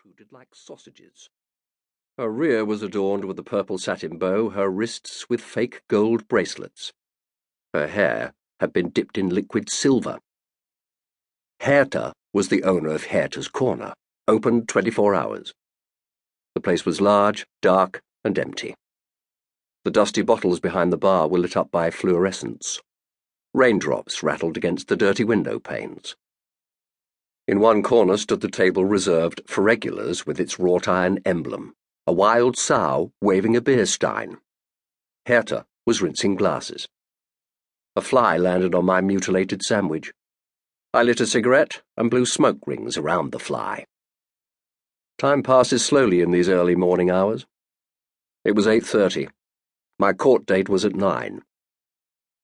extruded like sausages. Her rear was adorned with a purple satin bow, her wrists with fake gold bracelets. Her hair had been dipped in liquid silver. Herta was the owner of Herta's Corner, open 24 hours. The place was large, dark, and empty. The dusty bottles behind the bar were lit up by fluorescence. Raindrops rattled against the dirty window panes. In one corner stood the table reserved for regulars with its wrought-iron emblem, a wild sow waving a beer stein. Herta was rinsing glasses. A fly landed on my mutilated sandwich. I lit a cigarette and blew smoke rings around the fly. Time passes slowly in these early morning hours. It was 8:30. My court date was at 9.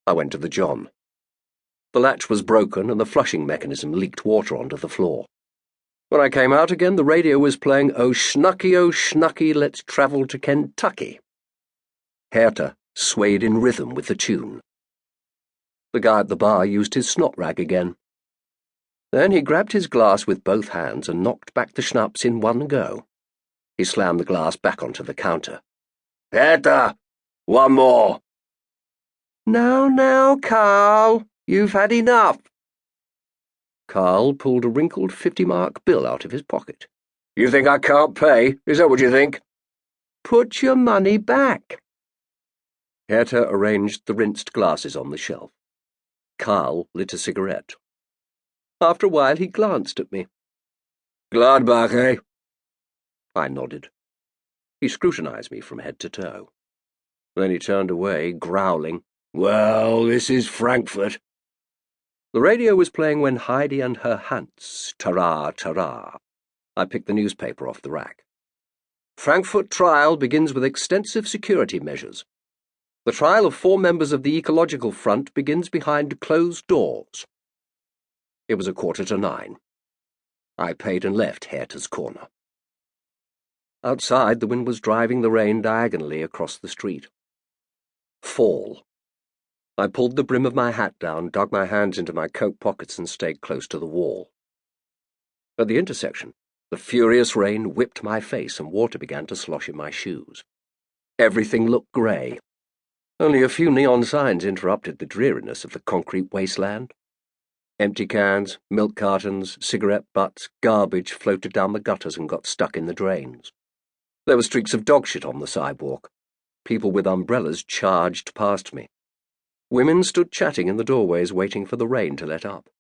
I went to the John. The latch was broken and the flushing mechanism leaked water onto the floor. When I came out again, the radio was playing Oh Schnucky, Let's Travel to Kentucky. Herta swayed in rhythm with the tune. The guy at the bar used his snot rag again. Then he grabbed his glass with both hands and knocked back the schnapps in one go. He slammed the glass back onto the counter. "Herta! One more!" Now, Carl, you've had enough." Carl pulled a wrinkled 50-mark bill out of his pocket. "You think I can't pay? Is that what you think?" "Put your money back." Herta arranged the rinsed glasses on the shelf. Carl lit a cigarette. After a while he glanced at me. "Gladbach, eh?" I nodded. He scrutinized me from head to toe. Then he turned away, growling, "Well, this is Frankfurt." The radio was playing When Heidi and Her Hans, Ta-ra, ta-ra. I picked the newspaper off the rack. Frankfurt trial begins with extensive security measures. The trial of 4 members of the Ecological Front begins behind closed doors. It was 8:45. I paid and left Herta's Corner. Outside, the wind was driving the rain diagonally across the street. Fall. I pulled the brim of my hat down, dug my hands into my coat pockets and stayed close to the wall. At the intersection, the furious rain whipped my face and water began to slosh in my shoes. Everything looked grey. Only a few neon signs interrupted the dreariness of the concrete wasteland. Empty cans, milk cartons, cigarette butts, garbage floated down the gutters and got stuck in the drains. There were streaks of dog shit on the sidewalk. People with umbrellas charged past me. Women stood chatting in the doorways waiting for the rain to let up.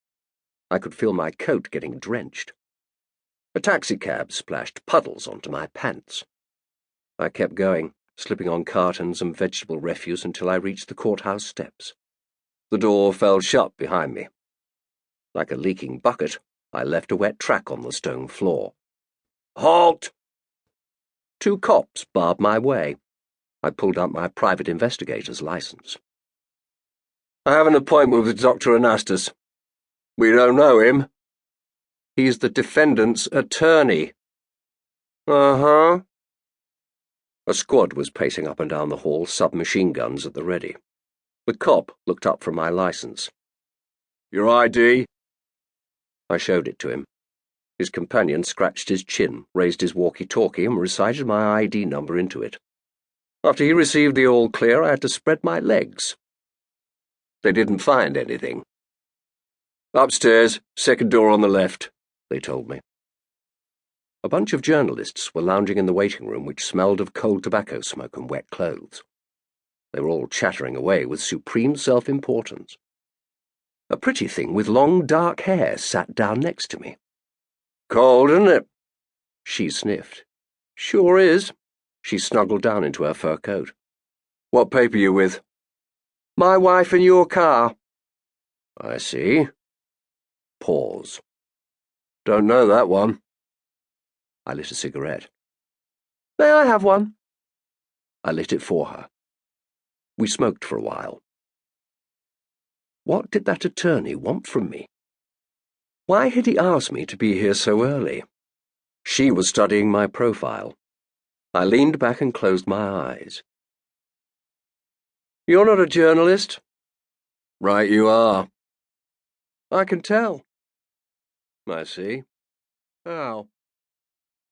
I could feel my coat getting drenched. A taxicab splashed puddles onto my pants. I kept going, slipping on cartons and vegetable refuse until I reached the courthouse steps. The door fell shut behind me. Like a leaking bucket, I left a wet track on the stone floor. "Halt!" 2 cops barred my way. I pulled out my private investigator's license. "I have an appointment with Dr. Anastas. We don't know him. He's the defendant's attorney." "Uh-huh." A squad was pacing up and down the hall, submachine guns at the ready. The cop looked up from my license. "Your ID?" I showed it to him. His companion scratched his chin, raised his walkie-talkie, and recited my ID number into it. After he received the all-clear, I had to spread my legs. They didn't find anything. "Upstairs, second door on the left," they told me. A bunch of journalists were lounging in the waiting room, which smelled of cold tobacco smoke and wet clothes. They were all chattering away with supreme self-importance. A pretty thing with long dark hair sat down next to me. "Cold, isn't it?" She sniffed. "Sure is." She snuggled down into her fur coat. "What paper you with?" "My wife and your car." "I see." Pause. "Don't know that one." I lit a cigarette. "May I have one?" I lit it for her. We smoked for a while. What did that attorney want from me? Why had he asked me to be here so early? She was studying my profile. I leaned back and closed my eyes. "You're not a journalist?" "Right you are." "I can tell." "I see. How?"